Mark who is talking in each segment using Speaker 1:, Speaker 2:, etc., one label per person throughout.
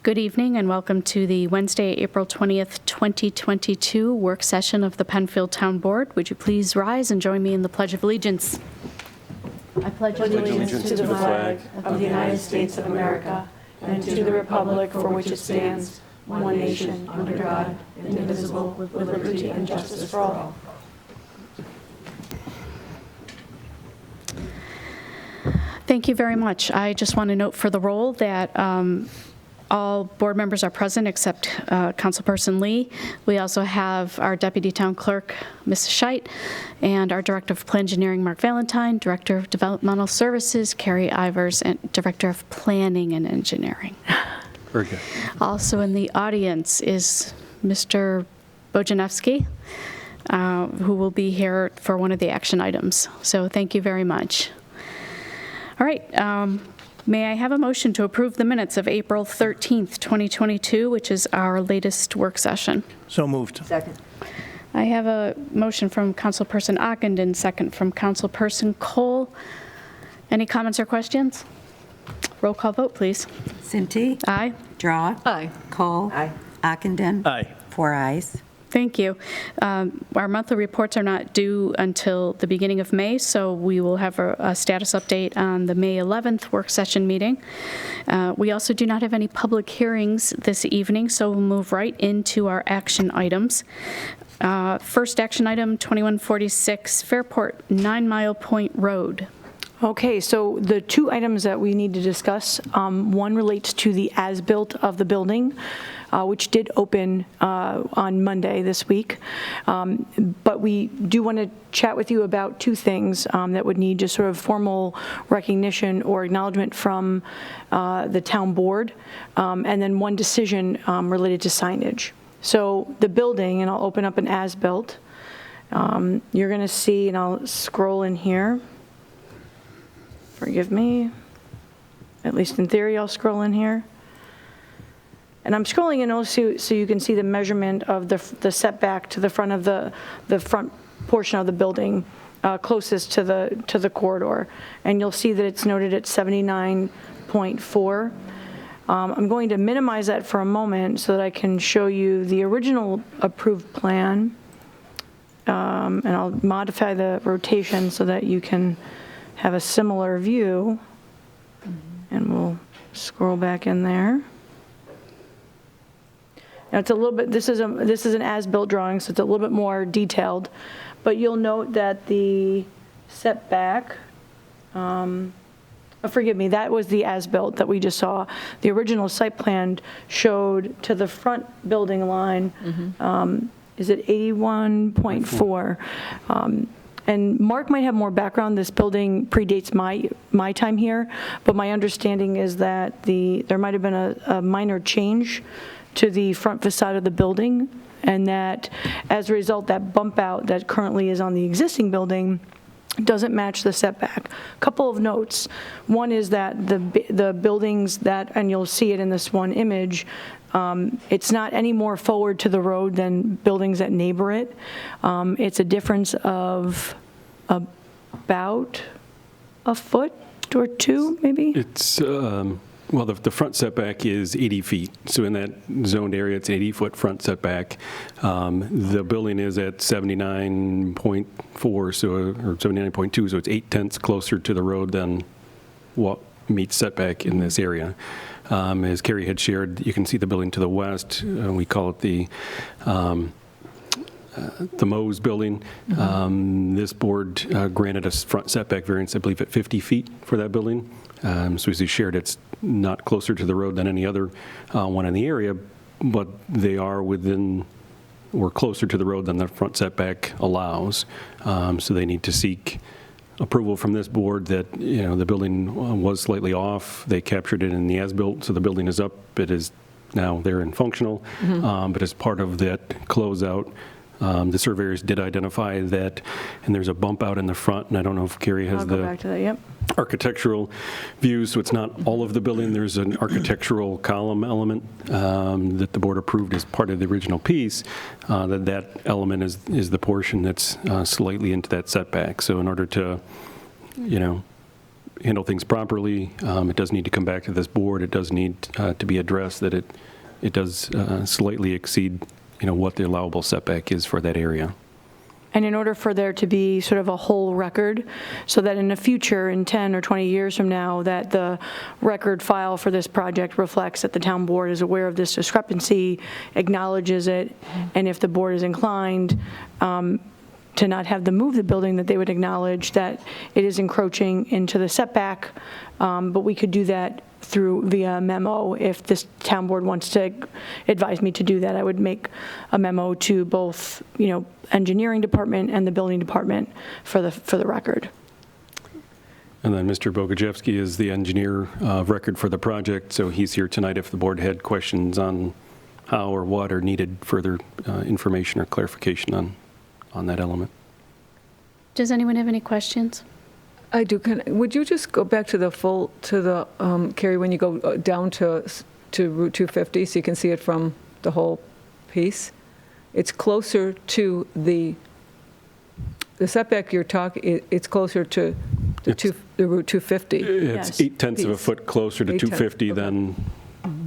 Speaker 1: Good evening and welcome to the Wednesday, April 20th, 2022 work session of the Penfield Town Board. Would you please rise and join me in the Pledge of Allegiance? I pledge allegiance to the flag of the United States of America and to the republic for which it stands, one nation, under God, indivisible, with liberty and justice for all. Thank you very much. I just want to note for the roll that all board members are present except Councilperson Lee. We also have our Deputy Town Clerk, Ms. Scheit, and our Director of Plan Engineering, Mark Valentine, Director of Developmental Services, Carrie Ivers, and Director of Planning and Engineering.
Speaker 2: Very good.
Speaker 1: Also in the audience is Mr. Bojanowski, who will be here for one of the action items. So thank you very much. All right. May I have a motion to approve the minutes of April 13th, 2022, which is our latest work session?
Speaker 3: So moved.
Speaker 4: Second.
Speaker 1: I have a motion from Councilperson Ockenden, second from Councilperson Kohl. Any comments or questions? Roll call vote, please.
Speaker 4: Cinti.
Speaker 1: Aye.
Speaker 4: Drawe.
Speaker 1: Aye.
Speaker 4: Kohl. Aye. Ockenden.
Speaker 3: Aye.
Speaker 4: 4 ayes.
Speaker 1: Thank you. Our monthly reports are not due until the beginning of May, so we will have a status update on the May 11th work session meeting. We also do not have any public hearings this evening, so we'll move right into our action items. First action item, 2146 Fairport 9 Mile Point Road.
Speaker 5: Okay, so the two items that we need to discuss, one relates to the as-built of the building, which did open on Monday this week. But we do want to chat with you about two things that would need just sort of formal recognition or acknowledgement from the town board, and then one decision related to signage. So the building, and I'll open up an as-built, you're going to see, and I'll scroll in here. Forgive me. At least in theory, I'll scroll in here. And I'm scrolling in also so you can see the measurement of the setback to the front of the front portion of the building closest to the corridor. And you'll see that it's noted at 79.4. I'm going to minimize that for a moment so that I can show you the original approved plan. And I'll modify the rotation so that you can have a similar view, and we'll scroll back in there. Now it's a little bit, this is an as-built drawing, so it's a little bit more detailed, but you'll note that the setback, forgive me, that was the as-built that we just saw. The original site plan showed to the front building line, is it 81.4? And Mark might have more background. This building predates my time here, but my understanding is that there might have been a minor change to the front facade of the building, and that as a result, that bump out that currently is on the existing building doesn't match the setback. A couple of notes. One is that the buildings that, and you'll see it in this one image, it's not any more forward to the road than buildings that neighbor it. It's a difference of about a foot or two, maybe?
Speaker 2: It's, well, the front setback is 80 feet. So in that zoned area, it's 80-foot front setback. The building is at 79.4, or 79.2, so it's 0.8 closer to the road than what meets setback in this area. As Carrie had shared, you can see the building to the west. We call it the Mose building. This board granted a front setback variance, I believe, at 50 feet for that building. So as you shared, it's not closer to the road than any other one in the area, but they are within or closer to the road than the front setback allows. So they need to seek approval from this board that, the building was slightly off. They captured it in the as-built, so the building is up. It is now there and functional, but as part of that closeout, the surveyors did identify that, and there's a bump out in the front, and I don't know if Carrie has
Speaker 5: I'll go back to that, yep.
Speaker 2: Architectural views, so it's not all of the building. There's an architectural column element that the board approved as part of the original piece. That element is the portion that's slightly into that setback. So in order to, handle things properly. It does need to come back to this board. It does need to be addressed that it does slightly exceed, what the allowable setback is for that area.
Speaker 5: And in order for there to be sort of a whole record, so that in the future, in 10 or 20 years from now, that the record file for this project reflects that the town board is aware of this discrepancy, acknowledges it, and if the board is inclined to not have them move the building, that they would acknowledge that it is encroaching into the setback, but we could do that via memo. If this town board wants to advise me to do that, I would make a memo to both, engineering department and the building department for the record.
Speaker 2: And then Mr. Bogajewski is the engineer of record for the project, so he's here tonight if the board had questions on how or what or needed further information or clarification on that element.
Speaker 1: Does anyone have any questions?
Speaker 3: I do. Would you just go back to Carrie, when you go down to Route 250 so you can see it from the whole piece? It's closer to the setback you're talking, it's closer to the Route 250.
Speaker 2: It's
Speaker 5: Yes.
Speaker 2: 0.8 of a foot closer to 250 than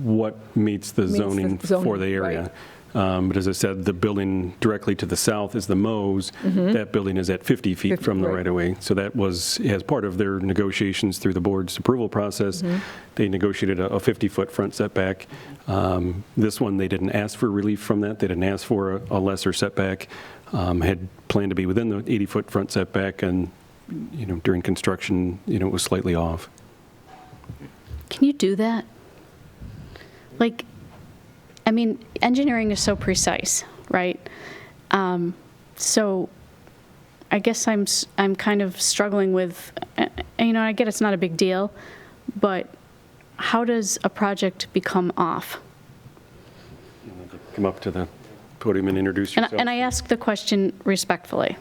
Speaker 2: what meets the zoning for the area.
Speaker 3: Right.
Speaker 2: But as I said, the building directly to the south is the Mo's. That building is at 50 feet
Speaker 3: 50,
Speaker 2: from the
Speaker 3: right.
Speaker 2: right-of-way. So that was, as part of their negotiations through the board's approval process, they negotiated a 50-foot front setback. This one, they didn't ask for relief from that. They didn't ask for a lesser setback. Had planned to be within the 80-foot front setback, and during construction, it was slightly off.
Speaker 1: Can you do that? Engineering is so precise, right? So I guess I'm kind of struggling with, I get it's not a big deal, but how does a project become off?
Speaker 2: Come up to the podium and introduce yourself.
Speaker 1: And I ask the question respectfully.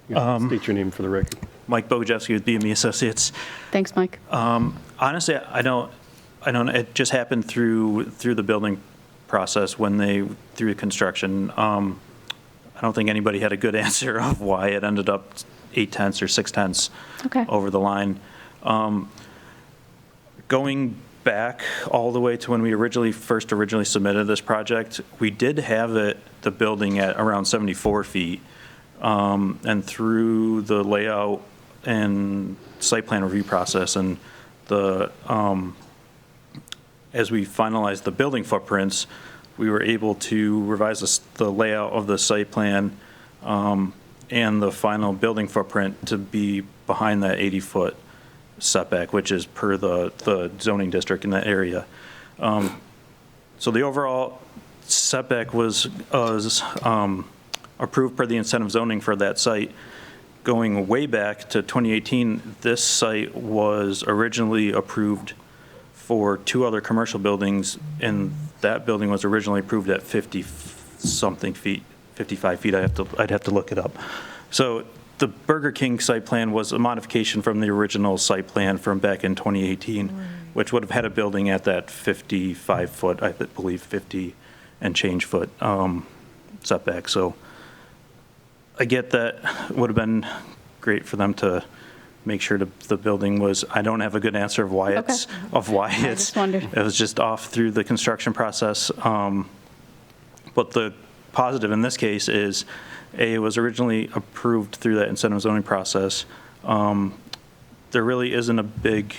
Speaker 2: State your name for the record.
Speaker 6: Mike Bogajewski with BME Associates.
Speaker 1: Thanks, Mike.
Speaker 6: Honestly, I don't. It just happened through the building process through the construction. I don't think anybody had a good answer of why it ended up 0.8 or 0.6 over the line. Going back all the way to when we originally submitted this project, we did have the building at around 74 feet, and through the layout and site plan review process and as we finalized the building footprints, we were able to revise the layout of the site plan and the final building footprint to be behind that 80-foot setback, which is per the zoning district in that area. So the overall setback was approved per the incentive zoning for that site. Going way back to 2018, this site was originally approved for 2 other commercial buildings, and that building was originally approved at 50-something feet, 55 feet. I'd have to look it up. So the Burger King site plan was a modification from the original site plan from back in 2018, which would have had a building at that 55-foot, I believe 50 and change foot setback. So I get that would have been great for them to make sure the building was, I don't have a good answer of why
Speaker 1: Okay. Just wondered.
Speaker 6: it was just off through the construction process. But the positive in this case is, it was originally approved through that incentive zoning process. There really isn't a big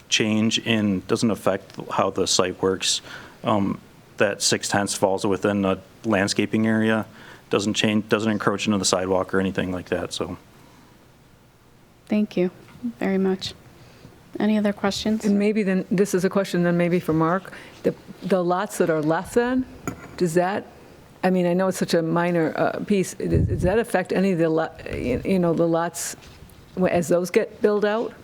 Speaker 6: change doesn't affect how the site works. That 0.6 falls within the landscaping area, doesn't encroach into the sidewalk or anything like that, so.
Speaker 1: Thank you very much. Any other questions?
Speaker 3: And maybe then, this is a question then maybe for Mark, the lots that are left then, does that, I know it's such a minor piece, does that affect any of the lots as those get built out?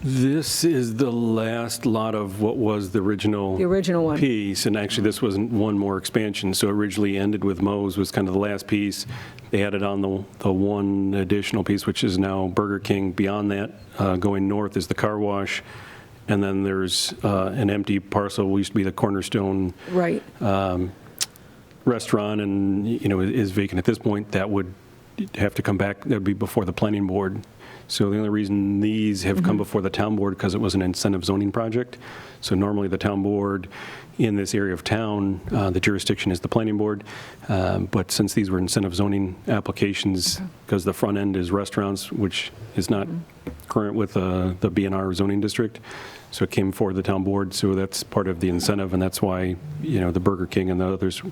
Speaker 2: This is the last lot of what was the original
Speaker 3: one.
Speaker 2: piece, and actually this wasn't one more expansion, so originally ended with Mo's was kind of the last piece. They added on the one additional piece, which is now Burger King. Beyond that, going north is the car wash, and then there's an empty parcel, used to be the Cornerstone
Speaker 3: Right.
Speaker 2: restaurant, and is vacant at this point. That would have to come back, that would be before the planning board. So the only reason these have come before the town board because it was an incentive zoning project. So normally the town board in this area of town, the jurisdiction is the planning board. But since these were incentive zoning applications, because the front end is restaurants, which is not current with the BNR zoning district, so it came for the town board. So that's part of the incentive, and that's why, the Burger King and the others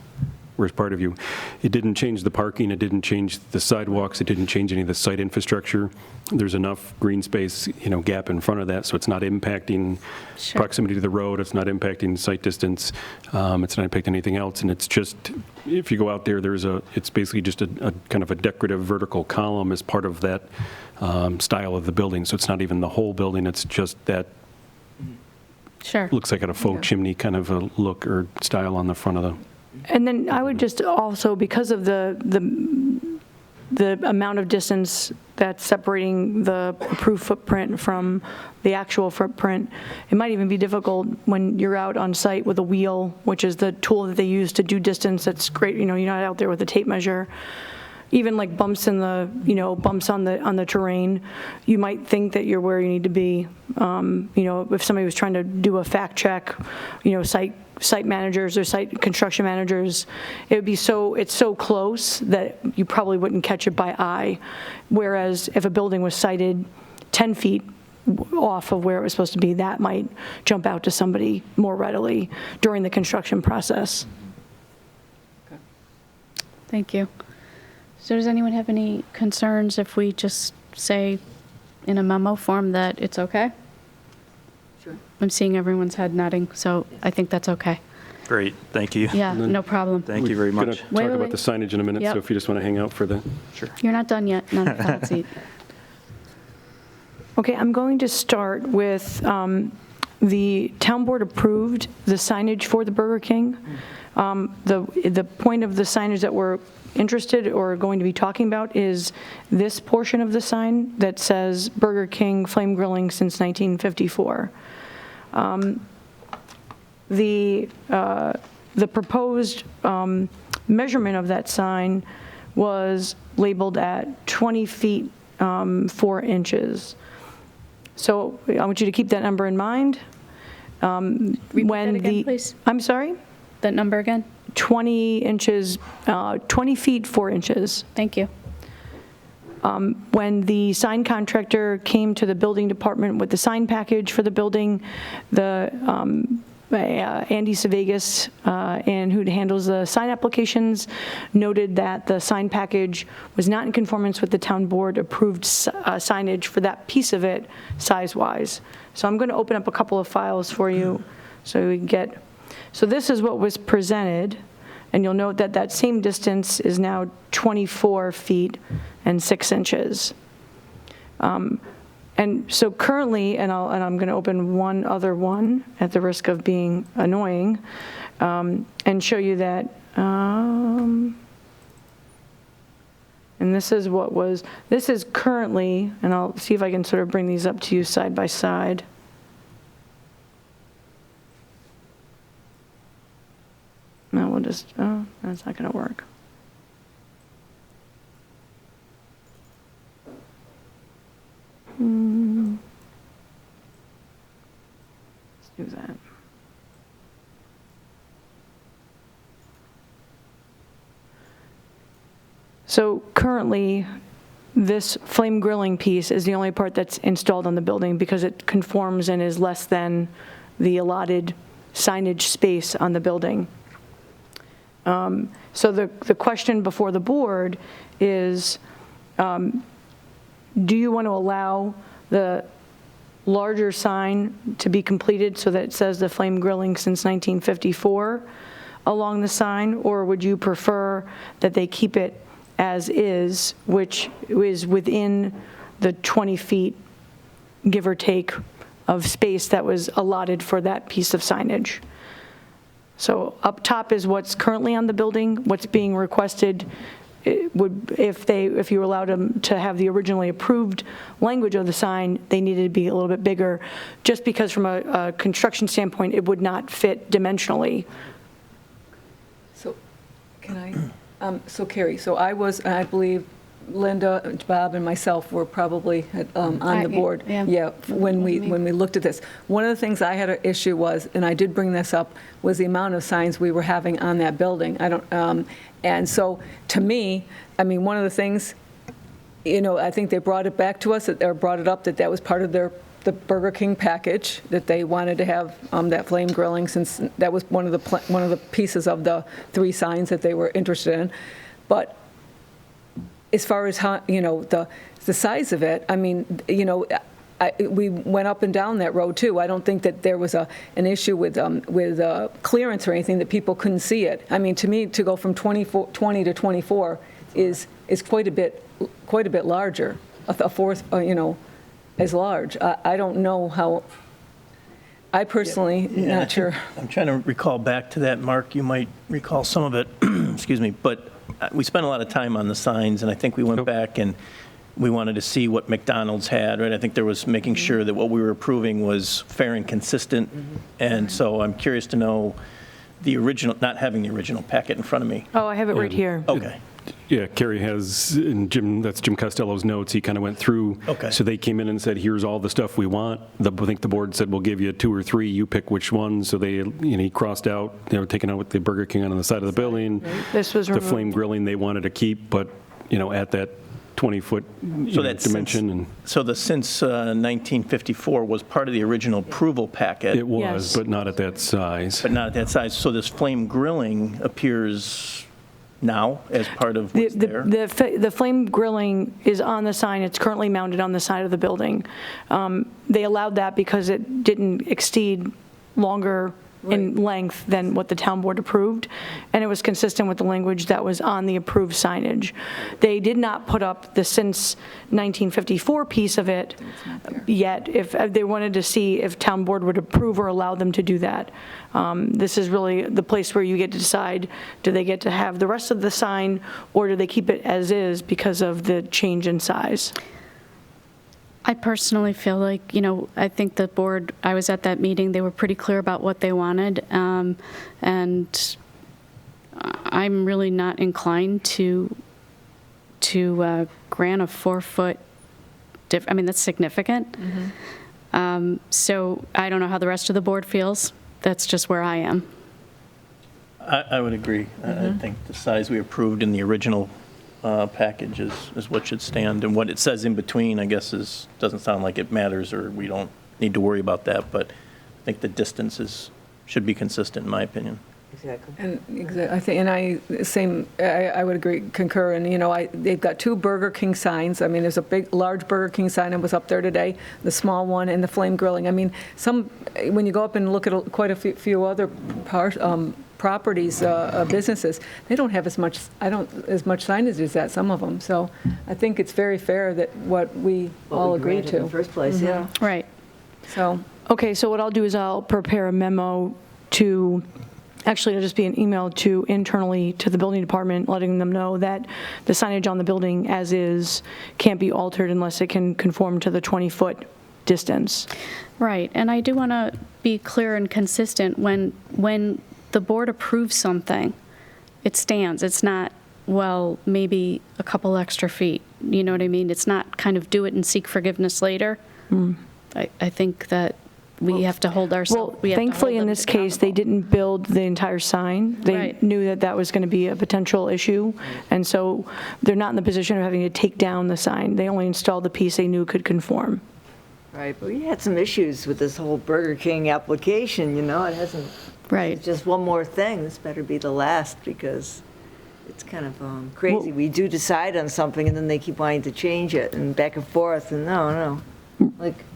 Speaker 2: were as part of you. It didn't change the parking, it didn't change the sidewalks, it didn't change any of the site infrastructure. There's enough green space, gap in front of that, so it's not impacting proximity to the road, it's not impacting site distance, it's not impacting anything else, and it's just, if you go out there, it's basically just a kind of a decorative vertical column as part of that style of the building, so it's not even the whole building, it's just that
Speaker 1: Sure.
Speaker 2: looks like a faux chimney kind of a look or style on the front of the.
Speaker 5: And then I would just also, because of the amount of distance that's separating the approved footprint from the actual footprint, it might even be difficult when you're out on site with a wheel, which is the tool that they use to do distance. That's great, you're not out there with a tape measure. Even like bumps in the, bumps on the terrain, you might think that you're where you need to be. If somebody was trying to do a fact check, site managers or site construction managers, it's so close that you probably wouldn't catch it by eye. Whereas if a building was sited 10 feet off of where it was supposed to be, that might jump out to somebody more readily during the construction process.
Speaker 1: Thank you. So does anyone have any concerns if we just say in a memo form that it's okay?
Speaker 4: Sure.
Speaker 1: I'm seeing everyone's head nodding, so I think that's okay.
Speaker 6: Great, thank you.
Speaker 1: Yeah, no problem.
Speaker 6: Thank you very
Speaker 2: We're going
Speaker 6: much.
Speaker 2: to
Speaker 1: Wait,
Speaker 2: talk
Speaker 1: wait,
Speaker 2: about
Speaker 1: wait.
Speaker 2: the signage in a minute,
Speaker 1: Yep.
Speaker 2: so if you just want to hang out for the.
Speaker 6: Sure.
Speaker 1: You're not done yet, not a hot seat.
Speaker 5: Okay, I'm going to start with the town board approved the signage for the Burger King. The point of the signage that we're interested or going to be talking about is this portion of the sign that says Burger King Flame Grilling since 1954. The proposed measurement of that sign was labeled at 20 feet 4 inches. So I want you to keep that number in mind.
Speaker 1: Repeat that again, please.
Speaker 5: I'm sorry?
Speaker 1: That number again?
Speaker 5: 20 inches, 20 feet 4 inches.
Speaker 1: Thank you.
Speaker 5: When the sign contractor came to the building department with the sign package for the building, Andy Sevegas, and who handles the sign applications, noted that the sign package was not in conformance with the town board approved signage for that piece of it, size-wise. So I'm going to open up a couple of files for you so we can get. So this is what was presented, and you'll note that that same distance is now 24 feet and 6 inches. And so currently, and I'm going to open one other one at the risk of being annoying, and show you that, and this is this is currently, and I'll see if I can sort of bring these up to you side by side. No, we'll just, oh, that's not going to work. Let's do that. So currently, this flame grilling piece is the only part that's installed on the building because it conforms and is less than the allotted signage space on the building. So the question before the board is, do you want to allow the larger sign to be completed so that it says the flame grilling since 1954 along the sign, or would you prefer that they keep it as is, which is within the 20 feet, give or take, of space that was allotted for that piece of signage? So up top is what's currently on the building. What's being requested would, if you allowed them to have the originally approved language of the sign, they needed to be a little bit bigger, just because from a construction standpoint, it would not fit dimensionally.
Speaker 3: So, can I, so Carrie, so I believe Linda, Bob, and myself were probably on the board.
Speaker 1: yeah.
Speaker 3: When we looked at this. One of the things I had an issue was, and I did bring this up, was the amount of signs we were having on that building. And so, to me, I mean, one of the things, I think they brought it back to us, or brought it up, that was part of the Burger King package, that they wanted to have that flame grilling, since that was one of the pieces of the 3 signs that they were interested in. But as far as how, the size of it, I mean, we went up and down that road too. I don't think that there was an issue with clearance or anything, that people couldn't see it. I mean, to me, to go from 20 to 24 is quite a bit larger, a fourth, as large. I don't know how. I personally, not sure.
Speaker 7: I'm trying to recall back to that, Mark. You might recall some of it, excuse me, but we spent a lot of time on the signs, and I think we went back and we wanted to see what McDonald's had, right? I think there was making sure that what we were approving was fair and consistent, and so I'm curious to know the original, not having the original packet in front of me.
Speaker 5: Oh, I have it right here.
Speaker 7: Okay.
Speaker 2: Yeah, Carrie has, and that's Jim Costello's notes. He kind of went through.
Speaker 7: Okay.
Speaker 2: So they came in and said, here's all the stuff we want. I think the board said, we'll give you 2 or 3, you pick which one. So they, he crossed out, they were taking out with the Burger King on the side of the building.
Speaker 5: This was
Speaker 2: The
Speaker 5: removed.
Speaker 2: flame grilling they wanted to keep, but, at that 20-foot dimension.
Speaker 7: So the since 1954 was part of the original approval packet.
Speaker 2: It was,
Speaker 5: Yes.
Speaker 2: but not at that size.
Speaker 7: But not at that size. So this flame grilling appears now as part of what's there?
Speaker 5: The flame grilling is on the sign. It's currently mounted on the side of the building. They allowed that because it didn't exceed longer in length than what the town board approved, and it was consistent with the language that was on the approved signage. They did not put up the since 1954 piece of it yet, if they wanted to see if town board would approve or allow them to do that. This is really the place where you get to decide, do they get to have the rest of the sign, or do they keep it as is because of the change in size?
Speaker 1: I personally feel like, I think the board, I was at that meeting, they were pretty clear about what they wanted, and I'm really not inclined to grant a 4-foot, I mean, that's significant. So I don't know how the rest of the board feels. That's just where I am.
Speaker 7: I would agree. I think the size we approved in the original package is what should stand, and what it says in between, I guess, doesn't sound like it matters, or we don't need to worry about that, but I think the distances should be consistent, in my opinion.
Speaker 4: Exactly.
Speaker 3: And I would agree, concur, and, they've got 2 Burger King signs. I mean, there's a large Burger King sign that was up there today, the small one, and the flame grilling. I mean, when you go up and look at quite a few other properties, businesses, they don't have as much signage as that, some of them. So I think it's very fair that what we all agreed to.
Speaker 4: In the first place, yeah.
Speaker 1: Right.
Speaker 3: So,
Speaker 5: Okay, so what I'll do is I'll prepare a memo it'll just be an email internally to the building department, letting them know that the signage on the building as is can't be altered unless it can conform to the 20-foot distance.
Speaker 1: Right, and I do want to be clear and consistent. When the board approves something, it stands. It's not, well, maybe a couple extra feet. You know what I mean? It's not kind of do it and seek forgiveness later. I think that we have to hold ourselves.
Speaker 5: Well, thankfully, in this case, they didn't build the entire sign. They
Speaker 1: Right.
Speaker 5: knew that was going to be a potential issue, and so they're not in the position of having to take down the sign. They only installed the piece they knew could conform.
Speaker 8: Right, but we had some issues with this whole Burger King application, it hasn't,
Speaker 1: Right.
Speaker 8: it's just one more thing, this better be the last, because it's kind of crazy.
Speaker 5: Well-
Speaker 8: We do decide on something, and then they keep wanting to change it, and back and forth, and no.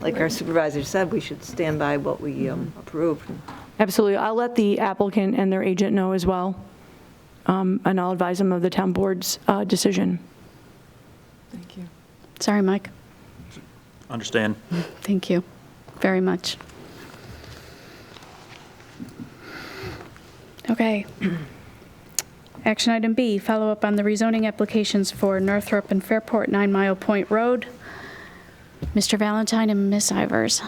Speaker 8: Like our supervisor said, we should stand by what we approved.
Speaker 5: Absolutely. I'll let the applicant and their agent know as well, and I'll advise them of the town board's decision.
Speaker 3: thank you.
Speaker 1: Sorry, Mike.
Speaker 6: Understand.
Speaker 1: Thank you very much. Okay. Action item B, follow up on the rezoning applications for Northrup and Fairport 9 Mile Point Road. Mr. Valentine and Ms. Ivers.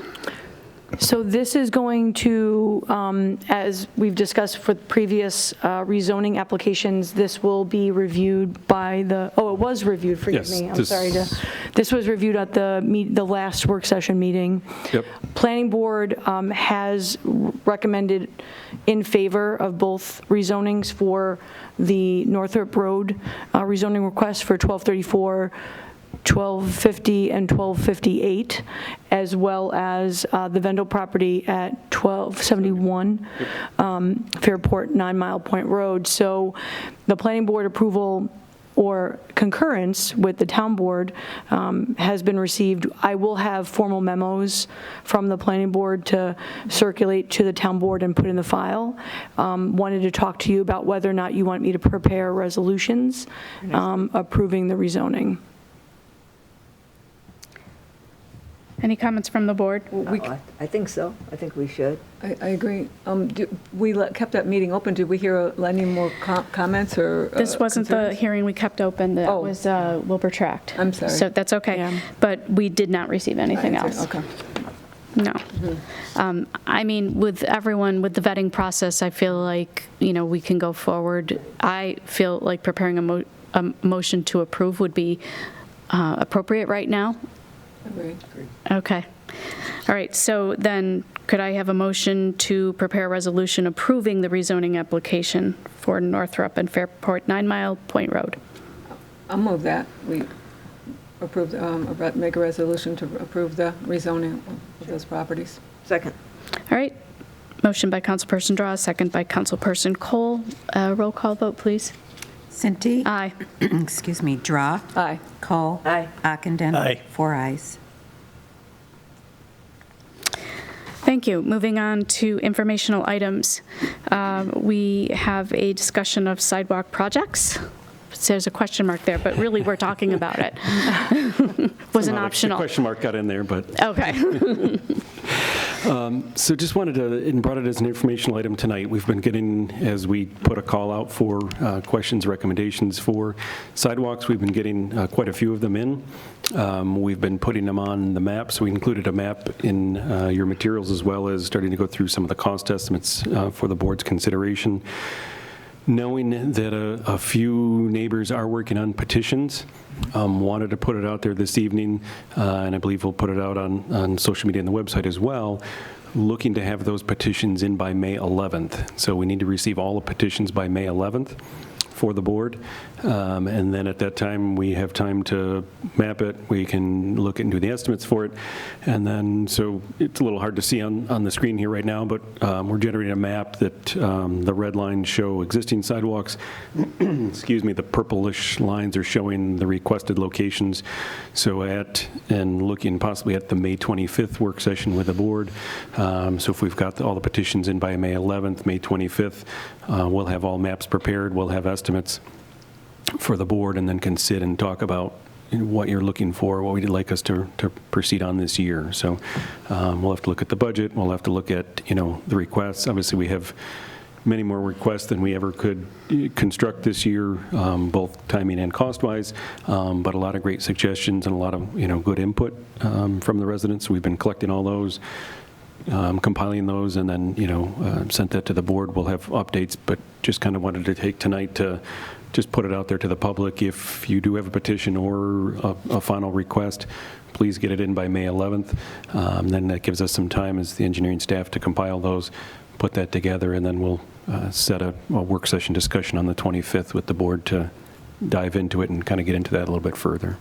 Speaker 5: So this is going to, as we've discussed for previous rezoning applications, this will be reviewed by the, it was reviewed, forgive
Speaker 2: Yes,
Speaker 5: me, I'm sorry to, this was reviewed at the last work session meeting.
Speaker 2: Yep.
Speaker 5: Planning Board has recommended in favor of both rezonings for the Northrup Road rezoning request for 1234, 1250 and 1258, as well as the Vendel property at 1271 Fairport 9 Mile Point Road. So the Planning Board approval or concurrence with the Town Board has been received. I will have formal memos from the Planning Board to circulate to the Town Board and put in the file. Wanted to talk to you about whether or not you want me to prepare resolutions approving the rezoning.
Speaker 1: Any comments from the board?
Speaker 8: I think so. I think we should.
Speaker 3: I agree. We kept that meeting open. Did we hear any more comments or
Speaker 1: This wasn't the
Speaker 3: concerns?
Speaker 1: hearing we kept open, that
Speaker 3: Oh.
Speaker 1: was Wilbur Tract.
Speaker 3: I'm sorry.
Speaker 1: So that's okay,
Speaker 5: Yeah.
Speaker 1: but we did not receive anything else.
Speaker 3: Okay.
Speaker 1: No. I mean, with everyone, with the vetting process, I feel like, we can go forward. I feel like preparing a motion to approve would be appropriate right now.
Speaker 3: Agreed.
Speaker 1: Okay. All right, so then could I have a motion to prepare a resolution approving the rezoning application for Northrup and Fairport 9 Mile Point Road?
Speaker 3: I'll move that. We approve, make a resolution to approve the rezoning of those properties.
Speaker 8: Second.
Speaker 1: All right, motion by Councilperson Drawe, second by Councilperson Kohl. Roll call vote, please.
Speaker 4: Cinti?
Speaker 1: Aye.
Speaker 4: Excuse me, Drawe?
Speaker 3: Aye.
Speaker 4: Kohl?
Speaker 8: Aye.
Speaker 4: Ockenden?
Speaker 7: Aye.
Speaker 4: 4 ayes.
Speaker 1: Thank you. Moving on to informational items. We have a discussion of sidewalk projects. There's a question mark there, but really, we're talking about it. Was an
Speaker 2: Somehow the
Speaker 1: optional.
Speaker 2: question mark got in there, but.
Speaker 1: Okay.
Speaker 2: So just wanted to, and brought it as an informational item tonight. We've been getting, as we put a call out for questions, recommendations for sidewalks, we've been getting quite a few of them in. We've been putting them on the map, so we included a map in your materials, as well as starting to go through some of the cost estimates for the board's consideration. Knowing that a few neighbors are working on petitions, wanted to put it out there this evening, and I believe we'll put it out on social media and the website as well, looking to have those petitions in by May 11th. So we need to receive all the petitions by May 11th for the board, and then at that time, we have time to map it, we can look and do the estimates for it, and then, so it's a little hard to see on the screen here right now, but we're generating a map that the red lines show existing sidewalks, excuse me, the purplish lines are showing the requested locations, so and looking possibly at the May 25th work session with the board, so if we've got all the petitions in by May 11th, May 25th, we'll have all maps prepared, we'll have estimates for the board, and then can sit and talk about what you're looking for, what we'd like us to proceed on this year. So we'll have to look at the budget, we'll have to look at, the requests. Obviously, we have many more requests than we ever could construct this year, both timing and cost-wise, but a lot of great suggestions and a lot of, good input from the residents. We've been collecting all those, compiling those, and then, sent that to the board. We'll have updates, but just kind of wanted to take tonight to just put it out there to the public. If you do have a petition or a final request, please get it in by May 11th. Then that gives us some time as the engineering staff to compile those, put that together, and then we'll set a work session discussion on the 25th with the board to dive into it and kind of get into that a little bit further.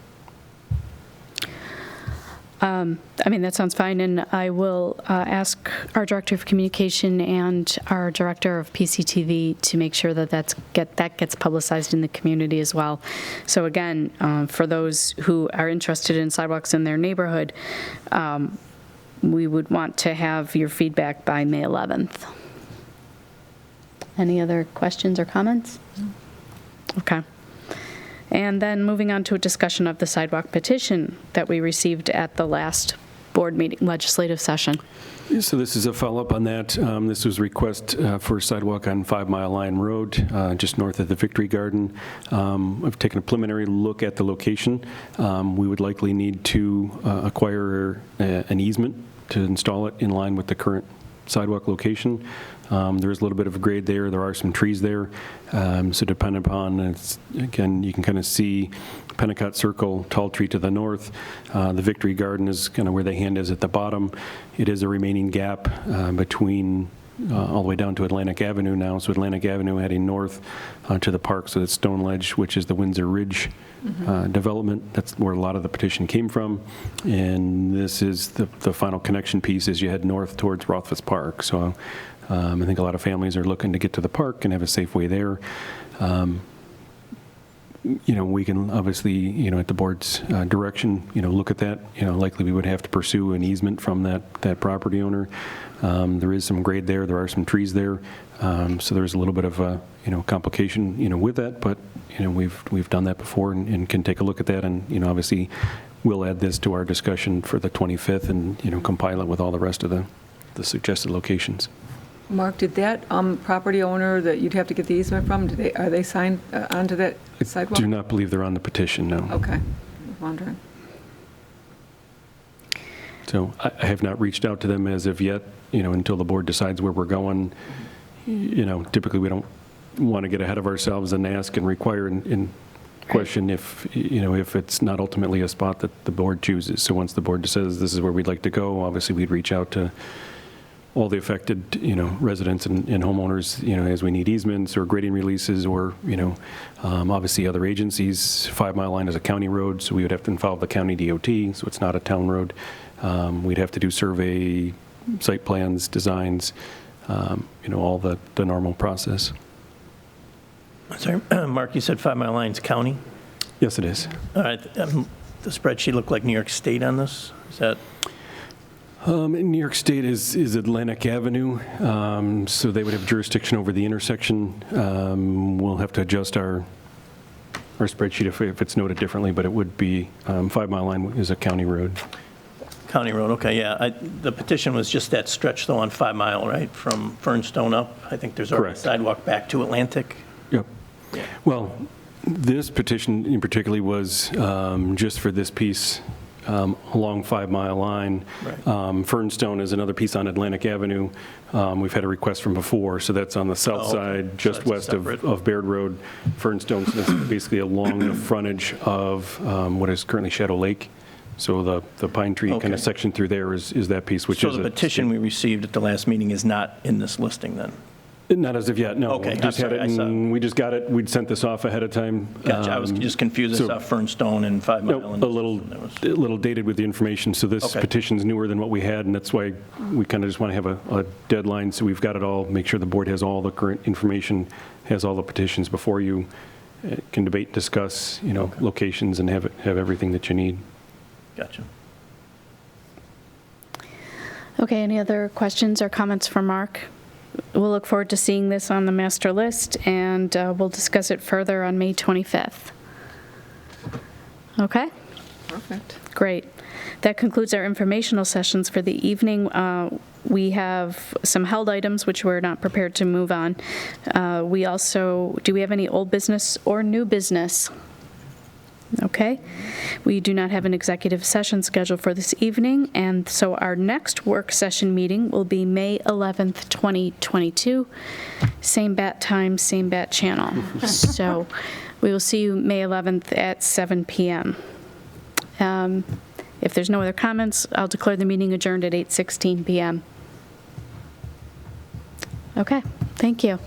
Speaker 1: That sounds fine, and I will ask our Director of Communication and our Director of PCTV to make sure that that gets publicized in the community as well. So again, for those who are interested in sidewalks in their neighborhood, we would want to have your feedback by May 11th. Any other questions or comments? Okay. And then moving on to a discussion of the sidewalk petition that we received at the last board meeting, legislative session.
Speaker 2: So this is a follow-up on that. This was a request for a sidewalk on 5 Mile Line Road, just north of the Victory Garden. I've taken a preliminary look at the location. We would likely need to acquire a an easement to install it in line with the current sidewalk location. There is a little bit of a grade there. There are some trees there. So depending upon, again, you can kind of see Pennicott Circle, tall tree to the north. The Victory Garden is kind of where the hand is at the bottom. It is a remaining gap between all the way down to Atlantic Avenue now. So Atlantic Avenue heading north to the park. So it's Stone Ledge, which is the Windsor Ridge development. That's where a lot of the petition came from. And this is the final connection piece as you head north towards Rothfuss Park. So I think a lot of families are looking to get to the park and have a safe way there. We can obviously, at the board's direction, look at that. Likely we would have to pursue an easement from that property owner. There is some grade there. There are some trees there. So there's a little bit of a, complication, with that. But, we've done that before and can take a look at that. And, obviously, we'll add this to our discussion for the 25th and, compile it with all the rest of the suggested locations.
Speaker 3: Mark, did that property owner that you'd have to get the easement from, are they signed onto that sidewalk?
Speaker 2: I do not believe they're on the petition, no.
Speaker 3: Okay, I was wondering.
Speaker 2: So I have not reached out to them as of yet, until the board decides where we're going. Typically we don't want to get ahead of ourselves and ask and require and question if it's not ultimately a spot that the board chooses. So once the board says this is where we'd like to go, obviously we'd reach out to all the affected, residents and homeowners, as we need easements or grading releases or, obviously other agencies. 5 Mile Line is a county road, so we would have to involve the county DOT, so it's not a town road. We'd have to do survey, site plans, designs, all the normal process.
Speaker 7: Sorry, Mark, you said 5 Mile Line's county?
Speaker 2: Yes, it is.
Speaker 7: All right, the spreadsheet looked like New York State on this? Is that?
Speaker 2: In New York State is Atlantic Avenue, so they would have jurisdiction over the intersection. We'll have to adjust our spreadsheet if it's noted differently, but it would be 5 Mile Line is a county road.
Speaker 7: County road, okay, yeah. The petition was just that stretch, though, on 5 Mile, right, from Fernstone up? I think there's already a sidewalk back to Atlantic.
Speaker 2: Yep.
Speaker 7: Yeah.
Speaker 2: Well, this petition in particular was just for this piece along 5 Mile Line.
Speaker 7: Right.
Speaker 2: Fernstone is another piece on Atlantic Avenue. We've had a request from before, so that's on the south side, just
Speaker 7: that's
Speaker 2: west of Baird Road. Fernstone is basically along the frontage of what is currently Shadow Lake. So the pine tree kind of section through there is that piece, which
Speaker 7: So
Speaker 2: is
Speaker 7: the petition we received at the last meeting is not in this listing, then?
Speaker 2: Not as of yet, no.
Speaker 7: Okay,
Speaker 2: We just
Speaker 7: I'm
Speaker 2: had
Speaker 7: sorry,
Speaker 2: it, and we just got it. We'd sent this off ahead of time.
Speaker 7: Gotcha, I was just confused. I
Speaker 2: so-
Speaker 7: saw Fernstone and 5 Mile.
Speaker 2: No,
Speaker 7: and
Speaker 2: a little dated with the information. So this
Speaker 7: Okay.
Speaker 2: petition's newer than what we had, and that's why we kind of just want to have a deadline, so we've got it all, make sure the board has all the current information, has all the petitions before you, can debate, discuss, locations, and have everything that you need.
Speaker 7: Gotcha.
Speaker 1: Okay, any other questions or comments for Mark? We'll look forward to seeing this on the master list, and we'll discuss it further on May 25th. Okay?
Speaker 3: Perfect.
Speaker 1: Great. That concludes our informational sessions for the evening. We have some held items which we're not prepared to move on. Do we have any old business or new business? Okay. We do not have an executive session scheduled for this evening, and so our next work session meeting will be May 11th, 2022. Same bat time, same bat channel. So we will see you May 11th at 7 p.m. If there's no other comments, I'll declare the meeting adjourned at 8:16 p.m. Okay, thank you.